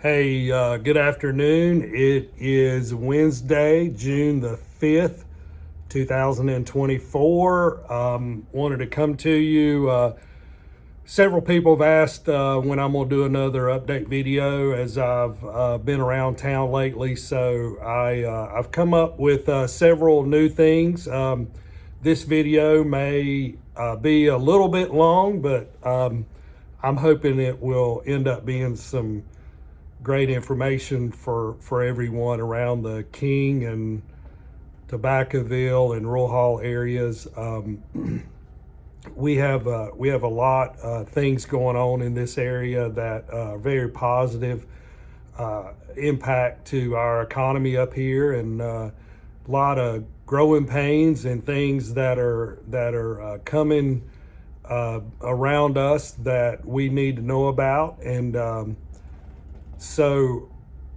Hey, good afternoon. It is Wednesday, June the 5th, 2024. Wanted to come to you. Several people have asked when I'm going to do another update video as I've been around town lately. So I've come up with several new things. This video may be a little bit long, but I'm hoping it will end up being some great information for everyone around the King and Tobaccoville and Rural Hall areas. We have a lot of things going on in this area that are very positive impact to our economy up here, and a lot of growing pains and things that are coming around us that we need to know about. And so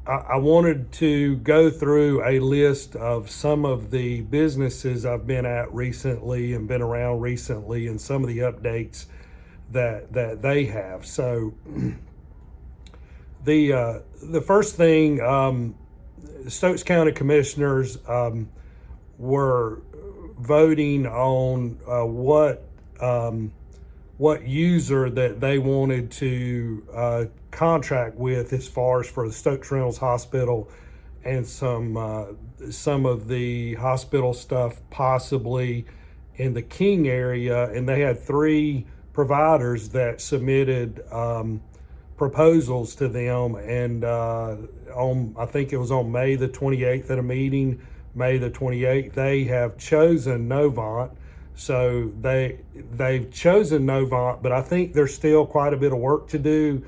I wanted to go through a list of some of the businesses I've been at recently and been around recently, and some of the updates that they have. So the first thing, Stokes County commissioners were voting on what user that they wanted to contract with as far as for the Stokes Reynolds Hospital and some of the hospital stuff possibly in the King area. And they had three providers that submitted proposals to them, and I think it was on May the 28th at a meeting, May the 28th, they have chosen Novant. So they've chosen Novant, but I think there's still quite a bit of work to do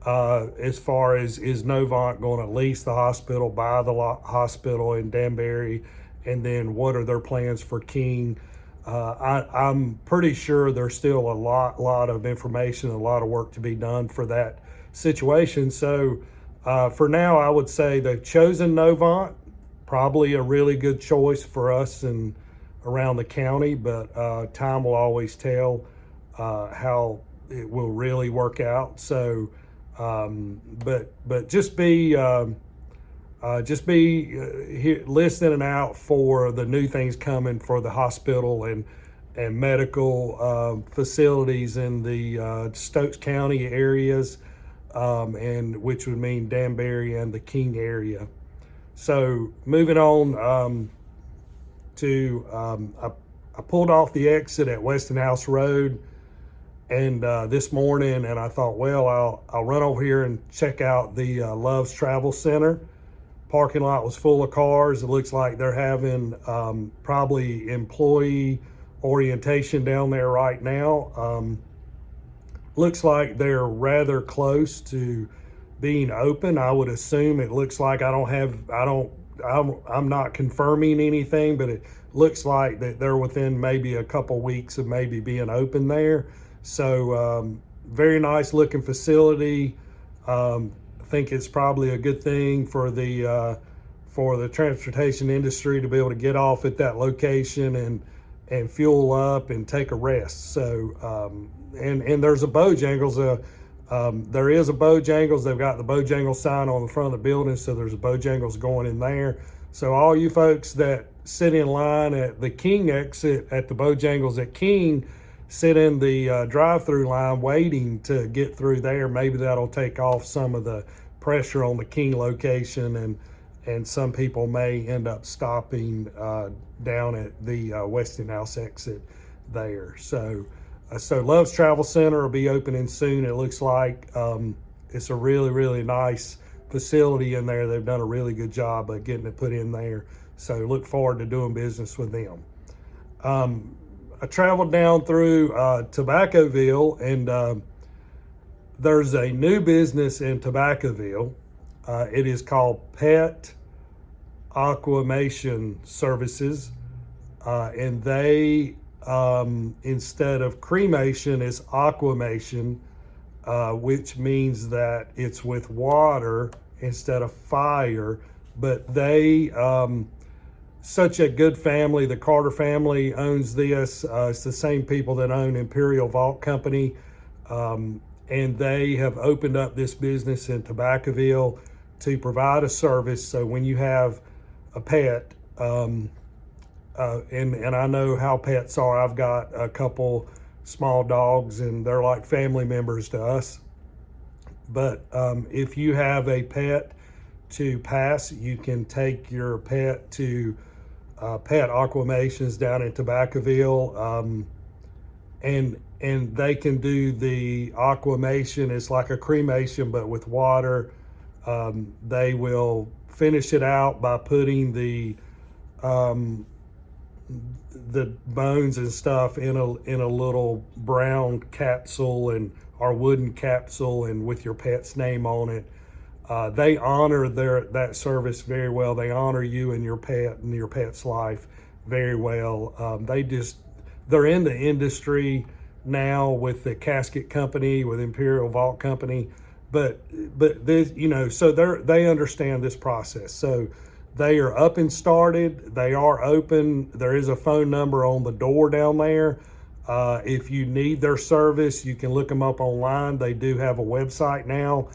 as far as, is Novant going to lease the hospital, buy the hospital in Danbury, and then what are their plans for King? I'm pretty sure there's still a lot of information, a lot of work to be done for that situation. So for now, I would say they've chosen Novant, probably a really good choice for us and around the county, but time will always tell how it will really work out. So, but just be here, listening out for the new things coming for the hospital and medical facilities in the Stokes County areas, and which would mean Danbury and the King area. So moving on. I pulled off the exit at Westinghouse Road, and this morning, and I thought, well, I'll run over here and check out the Love's Travel Center. Parking lot was full of cars. It looks like they're having probably employee orientation down there right now. Looks like they're rather close to being open. I would assume. It looks like I'm not confirming anything, but it looks like that they're within maybe a couple weeks of maybe being open there. So very nice looking facility. I think it's probably a good thing for the transportation industry to be able to get off at that location and fuel up and take a rest. So and there's a Bojangles. There is a Bojangles. They've got the Bojangles sign on the front of the building, so there's a Bojangles going in there. So all you folks that sit in line at the King exit at the Bojangles at King, sit in the drive-through line waiting to get through there. Maybe that'll take off some of the pressure on the King location, and some people may end up stopping down at the Westinghouse exit there. So Love's Travel Center will be opening soon. It looks like it's a really, really nice facility in there. They've done a really good job of getting it put in there. So look forward to doing business with them. I traveled down through Tobaccoville, and there's a new business in Tobaccoville. It is called Pet Aquamation Services, and they instead of cremation is aquamation, which means that it's with water instead of fire. But they such a good family. The Carter family owns this. It's the same people that own Imperial Vault Company, and they have opened up this business in Tobaccoville to provide a service. So when you have a pet, and I know how pets are. I've got a couple small dogs, and they're like family members to us. But if you have a pet to pass, you can take your pet to Pet Aquamations down in Tobaccoville, and they can do the aquamation. It's like a cremation, but with water. They will finish it out by putting the bones and stuff in a little brown capsule or wooden capsule, and with your pet's name on it. They honor that service very well. They honor you and your pet and your pet's life very well. They're in the industry now with the casket company, with Imperial Vault Company, but this, so they understand this process. So they are up and started. They are open. There is a phone number on the door down there. If you need their service, you can look them up online. They do have a website now.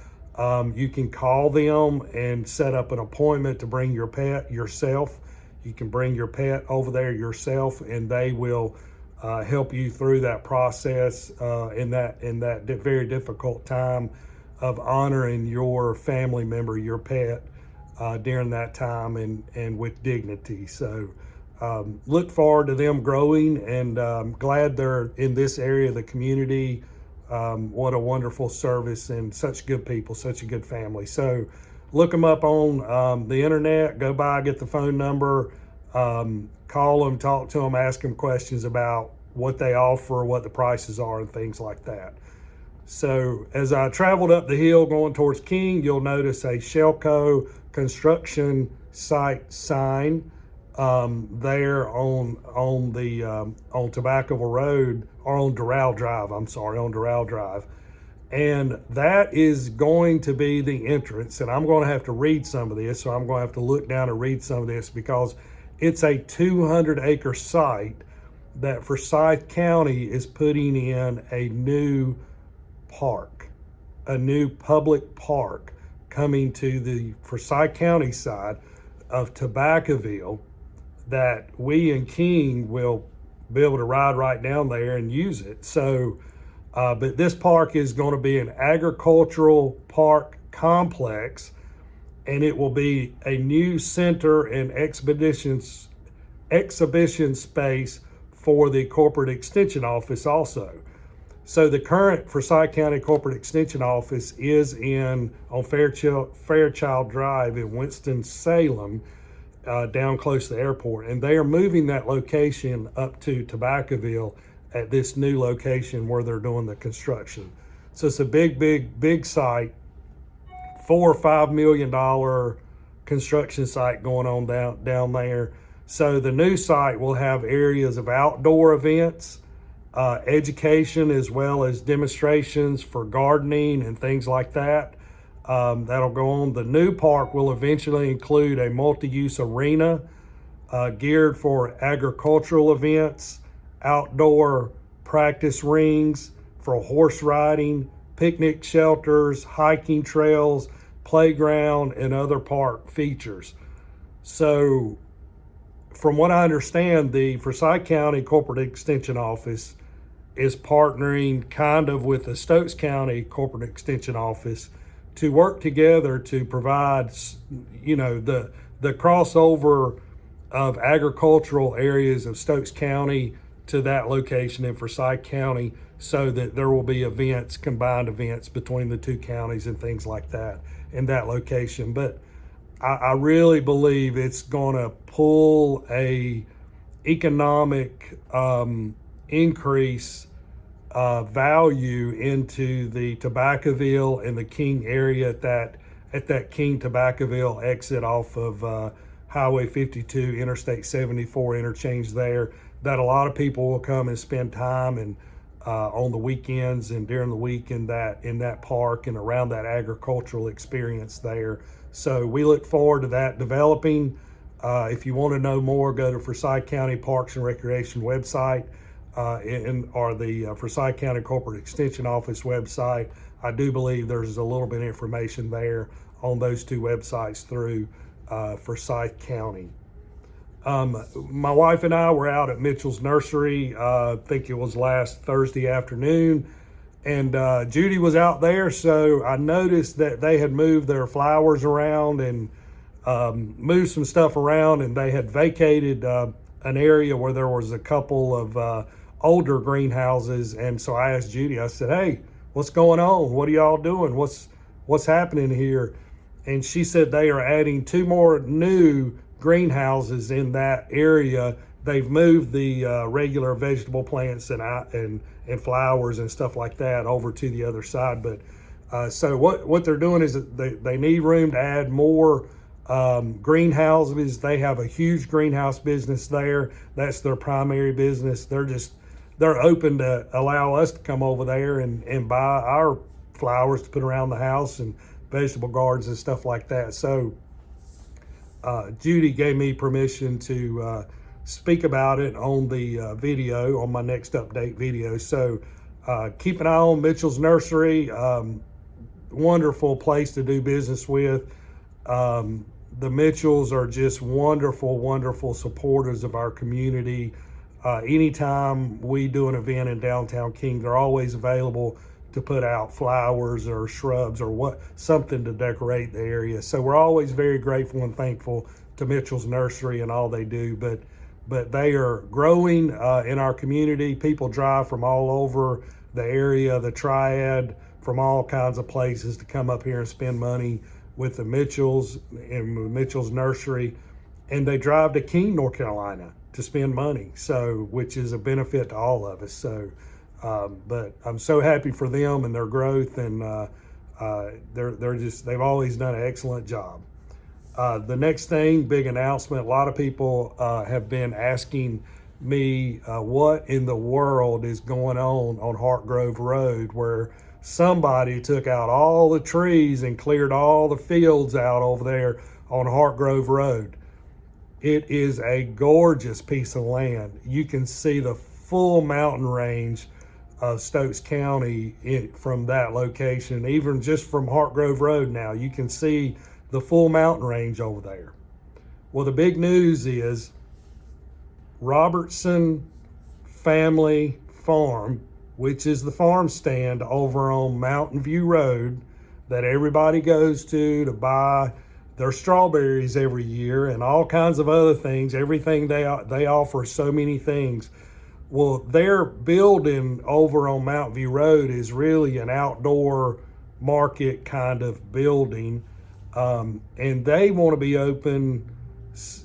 You can call them and set up an appointment to bring your pet yourself. You can bring your pet over there yourself, and they will help you through that process in that very difficult time of honoring your family member, your pet, during that time, and with dignity. So look forward to them growing, and glad they're in this area of the community. What a wonderful service, and such good people, such a good family. So look them up on the internet, go by, get the phone number, call them, talk to them, ask them questions about what they offer, what the prices are, and things like that. So as I traveled up the hill going towards King, you'll notice a Shelco construction site sign there on Tobaccoville Road, or on Doral Drive, on Doral Drive. And that is going to be the entrance. And I'm going to have to read some of this. So I'm going to have to look down and read some of this, because it's a 200-acre site that Forsyth County is putting in a new park, a new public park coming to the Forsyth County side of Tobaccoville, that we in King will be able to ride right down there and use it. So, but this park is going to be an agricultural park complex, and it will be a new center and exhibition space for the corporate extension office also. So the current Forsyth County Corporate Extension Office is on Fairchild Drive in Winston-Salem, down close to the airport. And they are moving that location up to Tobaccoville at this new location where they're doing the construction. So it's a big site, $4 or $5 million construction site going on down there. So the new site will have areas of outdoor events, education, as well as demonstrations for gardening and things like that. That'll go on. The new park will eventually include a multi-use arena geared for agricultural events, outdoor practice rings for horse riding, picnic shelters, hiking trails, playground, and other park features. So from what I understand, the Forsyth County Corporate Extension Office is partnering kind of with the Stokes County Corporate Extension Office to work together to provide, the crossover of agricultural areas of Stokes County to that location in Forsyth County, so that there will be events, combined events between the two counties and things like that in that location. But I really believe it's going to pull a economic increase value into the Tobaccoville and the King area at that King Tobaccoville exit off of Highway 52, Interstate 74 interchange there, that a lot of people will come and spend time and on the weekends and during the week in that park and around that agricultural experience there. So we look forward to that developing. If you want to know more, go to Forsyth County Parks and Recreation website or the Forsyth County Corporate Extension Office website. I do believe there's a little bit of information there on those two websites through Forsyth County. My wife and I were out at Mitchell's Nursery, I think it was last Thursday afternoon, and Judy was out there, so I noticed that they had moved their flowers around and moved some stuff around, and they had vacated an area where there was a couple of older greenhouses. And so I asked Judy, I said, "Hey, what's going on? What are y'all doing? What's happening here?" And she said they are adding 2 more new greenhouses in that area. They've moved the regular vegetable plants and flowers and stuff like that over to the other side. But so what they're doing is they need room to add more greenhouses. They have a huge greenhouse business there. That's their primary business. They're open to allow us to come over there and buy our flowers to put around the house and vegetable gardens and stuff like that. So Judy gave me permission to speak about it on the video, on my next update video. So keep an eye on Mitchell's Nursery. Wonderful place to do business with. The Mitchells are just wonderful supporters of our community. Anytime we do an event in downtown King, they're always available to put out flowers or shrubs or something to decorate the area. So we're always very grateful and thankful to Mitchell's Nursery and all they do. But they are growing in our community. People drive from all over the area, the Triad, from all kinds of places to come up here and spend money with the Mitchells and Mitchell's Nursery. And they drive to King, North Carolina to spend money, so which is a benefit to all of us. So but I'm so happy for them and their growth, and they've always done an excellent job. The next thing, big announcement. A lot of people have been asking me what in the world is going on Hartgrove Road, where somebody took out all the trees and cleared all the fields out over there on Hartgrove Road. It is a gorgeous piece of land. You can see the full mountain range of Stokes County from that location. Even just from Hartgrove Road now, you can see the full mountain range over there. Well, the big news is Robertson Family Farm, which is the farm stand over on Mountain View Road that everybody goes to buy their strawberries every year and all kinds of other things. Everything they offer so many things. Well, their building over on Mountain View Road is really an outdoor market kind of building, and they want to be open.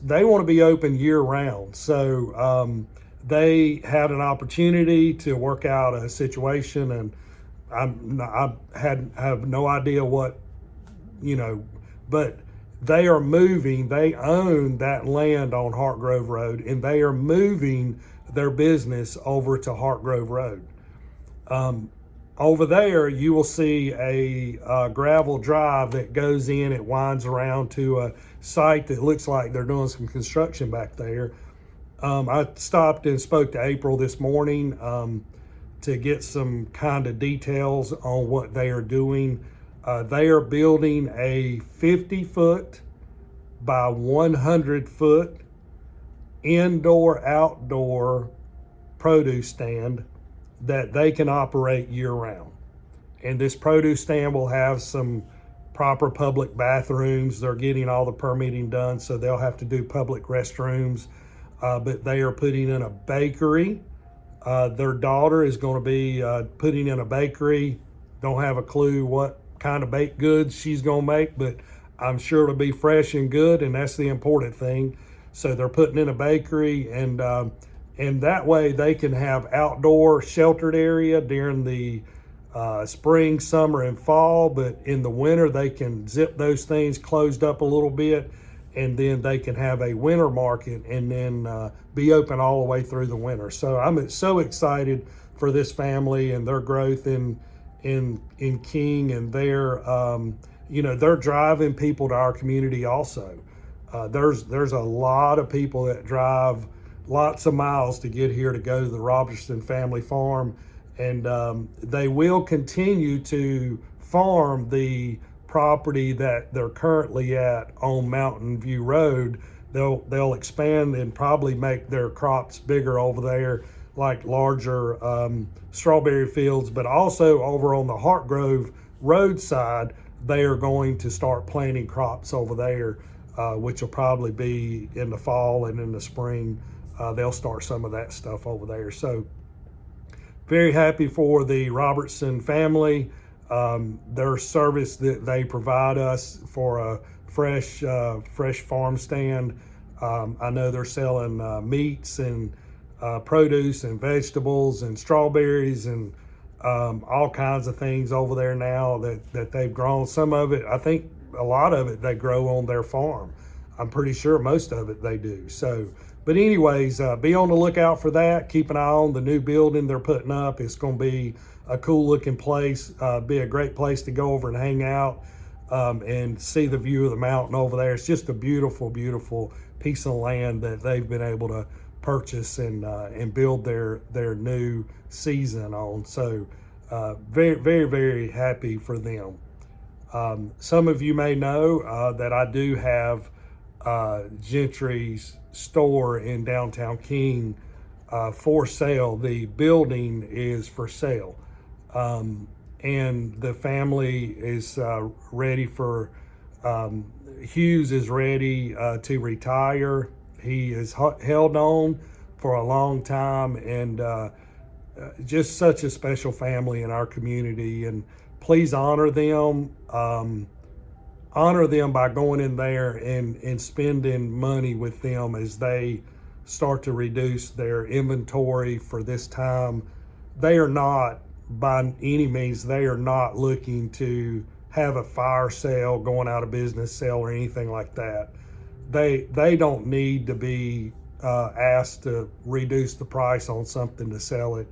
They want to be open year round. So they had an opportunity to work out a situation, and I have no idea what, but they are moving. They own that land on Hartgrove Road, and they are moving their business over to Hartgrove Road. Over there, you will see a gravel drive that goes in. It winds around to a site that looks like they're doing some construction back there. I stopped and spoke to April this morning to get some kind of details on what they are doing. They are building a 50-foot by 100-foot indoor-outdoor produce stand that they can operate year-round. And this produce stand will have some proper public bathrooms. They're getting all the permitting done, so they'll have to do public restrooms. But they are putting in a bakery. Their daughter is going to be putting in a bakery. Don't have a clue what kind of baked goods she's going to make, but I'm sure it'll be fresh and good, and that's the important thing. So they're putting in a bakery, and that way they can have outdoor sheltered area during the spring, summer, and fall. But in the winter, they can zip those things closed up a little bit, and then they can have a winter market and then be open all the way through the winter. So I'm so excited for this family and their growth in King, and they're driving people to our community also. There's a lot of people that drive lots of miles to get here to go to the Robertson Family Farm. and they will continue to farm the property that they're currently at on Mountain View Road. They'll expand and probably make their crops bigger over there, like larger strawberry fields, but also over on the Hartgrove roadside, they are going to start planting crops over there, which will probably be in the fall and in the spring. They'll start some of that stuff over there. So very happy for the Robertson family. Their service that they provide us for a fresh farm stand. I know they're selling meats and produce and vegetables and strawberries and all kinds of things over there now that they've grown. Some of it, I think a lot of it they grow on their farm. I'm pretty sure most of it they do. So, but anyways, be on the lookout for that. Keep an eye on the new building they're putting up. It's going to be a cool looking place, be a great place to go over and hang out and see the view of the mountain over there. It's just a beautiful, beautiful piece of land that they've been able to purchase and build their new season on. So very, very, very happy for them. Some of you may know that I do have Gentry's store in downtown King for sale. The building is for sale, and the family is ready for Hughes is ready to retire. He is held on for a long time, and just such a special family in our community. And please honor them. Honor them by going in there and spending money with them as they start to reduce their inventory for this time. They are not, by any means, they are not looking to have a fire sale, going out of business sale, or anything like that. They don't need to be asked to reduce the price on something to sell it.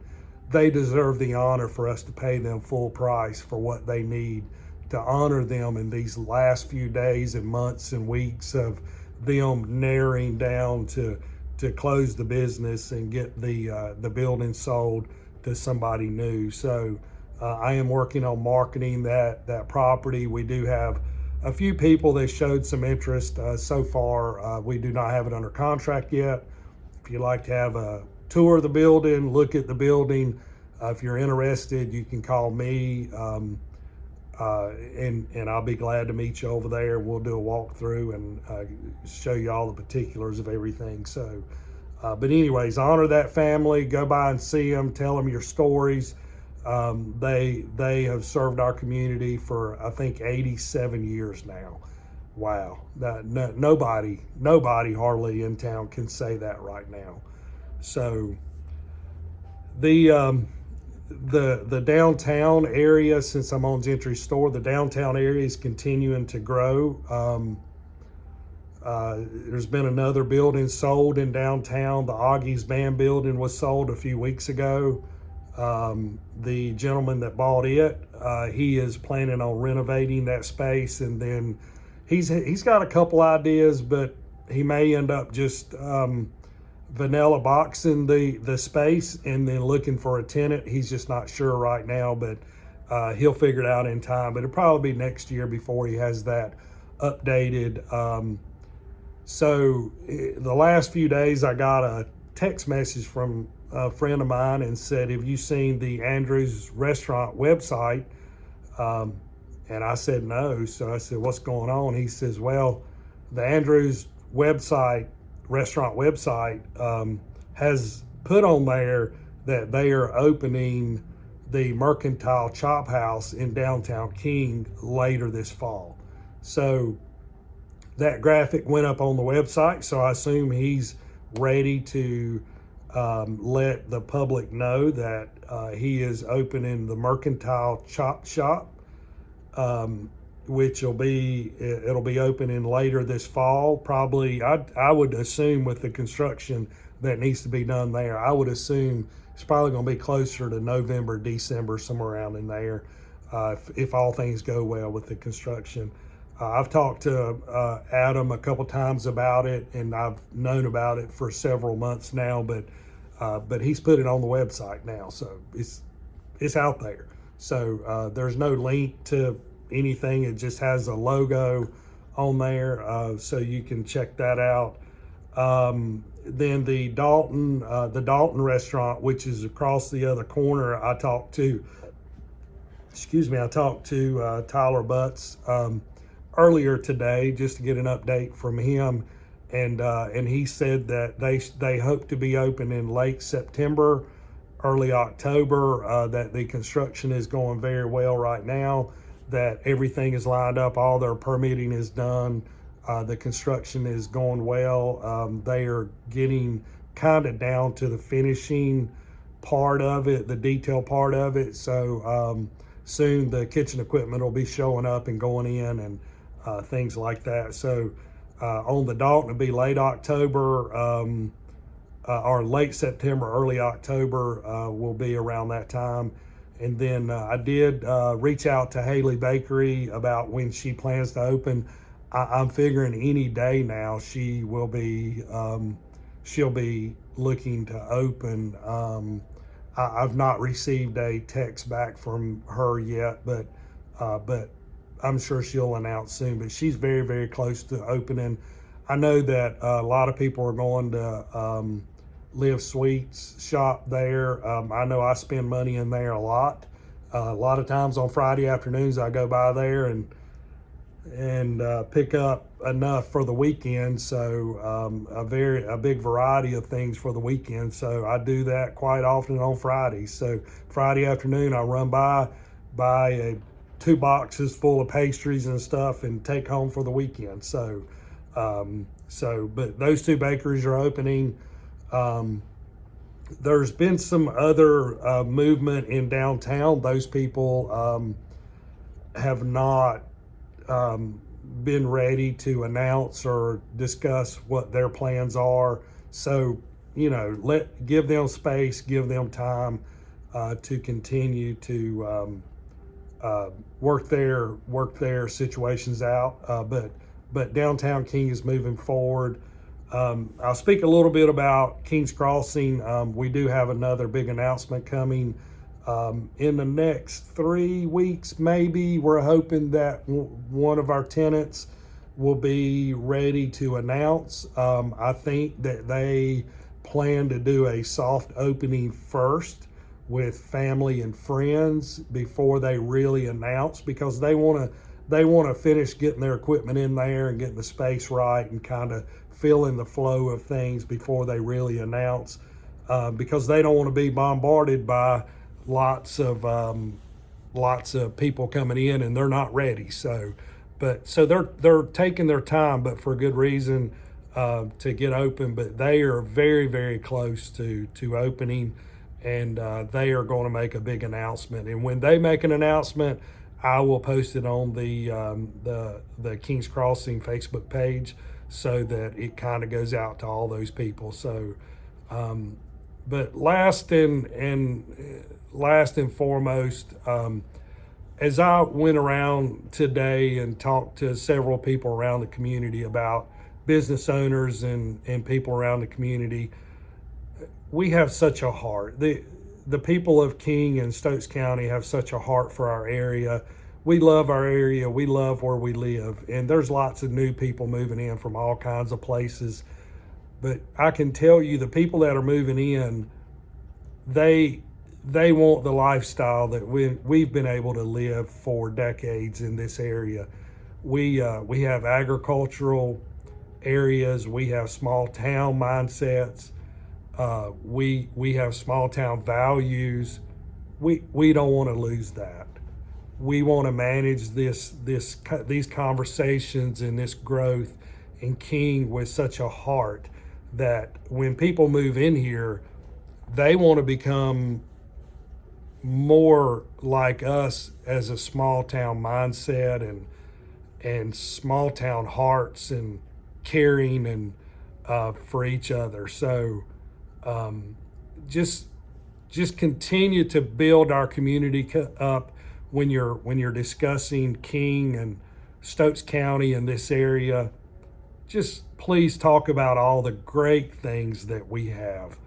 They deserve the honor for us to pay them full price for what they need to honor them in these last few days and months and weeks of them narrowing down to close the business and get the building sold to somebody new. So I am working on marketing that property. We do have a few people that showed some interest so far. We do not have it under contract yet. If you'd like to have a tour of the building, look at the building, if you're interested, you can call me. And I'll be glad to meet you over there. We'll do a walkthrough and show you all the particulars of everything. So, but anyways, honor that family. Go by and see them. Tell them your stories. They have served our community for, I think, 87 years now. Wow, nobody hardly in town can say that right now. So the downtown area, since I'm on Gentry's store, the downtown area is continuing to grow. There's been another building sold in downtown. The Augie's Band building was sold a few weeks ago. The gentleman that bought it, he is planning on renovating that space, and then he's got a couple ideas, but he may end up just vanilla boxing the space and then looking for a tenant. He's just not sure right now, but he'll figure it out in time. But it'll probably be next year before he has that updated. So the last few days I got a text message from a friend of mine and said, have you seen the Andrews restaurant website? And I said no. So I said, what's going on? He says, well, the Andrews restaurant website has put on there that they are opening the Mercantile Chop House in downtown King later this fall. So that graphic went up on the website, so I assume he's ready to let the public know that he is opening the Mercantile Chop Shop, which it'll be opening later this fall. Probably, I would assume with the construction that needs to be done there, I would assume it's probably going to be closer to November, December, somewhere around in there, if all things go well with the construction. I've talked to Adam a couple times about it, and I've known about it for several months now, but he's put it on the website now, so it's out there. So there's no link to anything. It just has a logo on there, so you can check that out. Then the Dalton restaurant, which is across the other corner, I talked to Tyler Butts earlier today just to get an update from him, and he said that they hope to be open in late September, early October. That the construction is going very well right now, that everything is lined up, all their permitting is done, the construction is going well. They are getting kind of down to the finishing part of it, the detail part of it. So soon the kitchen equipment will be showing up and going in, and things like that. So on the Dalton, it'll be late October, or late September, early October will be around that time. And then I did reach out to Haley Bakery about when she plans to open. I'm figuring any day now she'll be looking to open. I've not received a text back from her yet, but I'm sure she'll announce soon. But she's very, very close to opening. I know that a lot of people are going to Live Sweets shop there. I know I spend money in there a lot. A lot of times on Friday afternoons I go by there and pick up enough for the weekend. So a big variety of things for the weekend. So I do that quite often on Fridays. So Friday afternoon I run buy 2 boxes full of pastries and stuff and take home for the weekend. So but those 2 bakeries are opening. There's been some other movement in downtown. Those people have not been ready to announce or discuss what their plans are. So, give them space, give them time to continue to work their situations out. But downtown King is moving forward. I'll speak a little bit about King's Crossing. We do have another big announcement coming in the next 3 weeks, maybe. We're hoping that one of our tenants will be ready to announce. I think that they plan to do a soft opening first with family and friends before they really announce, because they want to finish getting their equipment in there and getting the space right and kind of feeling the flow of things before they really announce, because they don't want to be bombarded by lots of people coming in and they're not ready. So they're taking their time, but for good reason, to get open. But they are very, very close to opening, and they are going to make a big announcement. And when they make an announcement, I will post it on the King's Crossing Facebook page, so that it kind of goes out to all those people. So, but last and foremost, as I went around today and talked to several people around the community about business owners and people around the community, we have such a heart. The people of King and Stokes County have such a heart for our area. We love our area. We love where we live. And there's lots of new people moving in from all kinds of places. But I can tell you, the people that are moving in, they want the lifestyle that we've been able to live for decades in this area. We have agricultural areas. We have small town mindsets. We have small town values. We don't want to lose that. We want to manage these conversations and this growth in King with such a heart that when people move in here, they want to become more like us as a small town mindset and small town hearts and caring and for each other. So just continue to build our community up. When you're discussing King and Stokes County and this area, just please talk about all the great things that we have.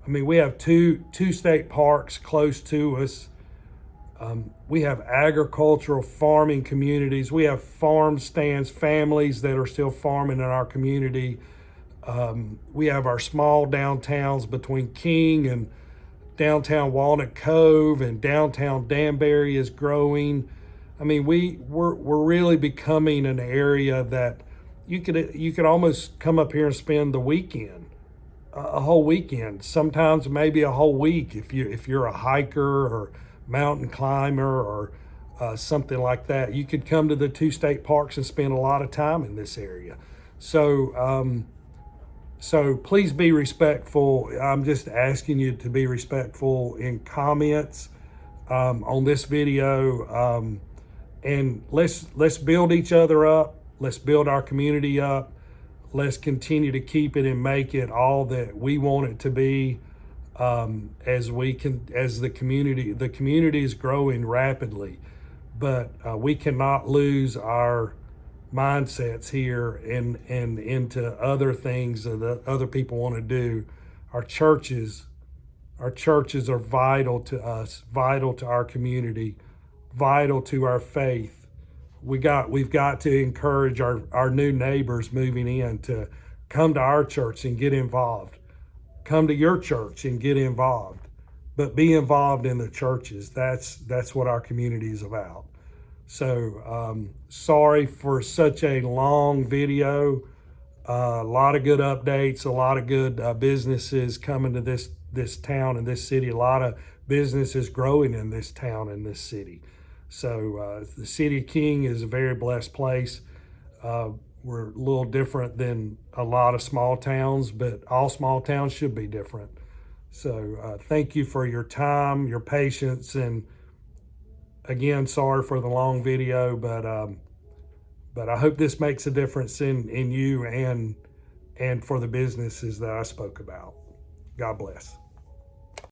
I mean, we have two state parks close to us. We have agricultural farming communities. We have farm stands, families that are still farming in our community. We have our small downtowns between King and downtown Walnut Cove, and downtown Danbury is growing. I mean, we're really becoming an area that you could almost come up here and spend the weekend, a whole weekend, sometimes maybe a whole week if you're a hiker or mountain climber or something like that. You could come to the two state parks and spend a lot of time in this area. So so please be respectful. I'm just asking you to be respectful in comments on this video, and let's build each other up. Let's build our community up. Let's continue to keep it and make it all that we want it to be. As the community is growing rapidly, but we cannot lose our mindsets here and into other things that other people want to do. Our churches are vital to us, vital to our community, vital to our faith. We've got to encourage our new neighbors moving in to come to our church and get involved. Come to your church and get involved, but be involved in the churches. That's what our community is about. So sorry for such a long video. A lot of good updates, a lot of good businesses coming to this town and this city. A lot of businesses growing in this town and this city. So the city of King is a very blessed place. We're a little different than a lot of small towns, but all small towns should be different. So thank you for your time, your patience, and again, sorry for the long video, but I hope this makes a difference in you and for the businesses that I spoke about. God bless.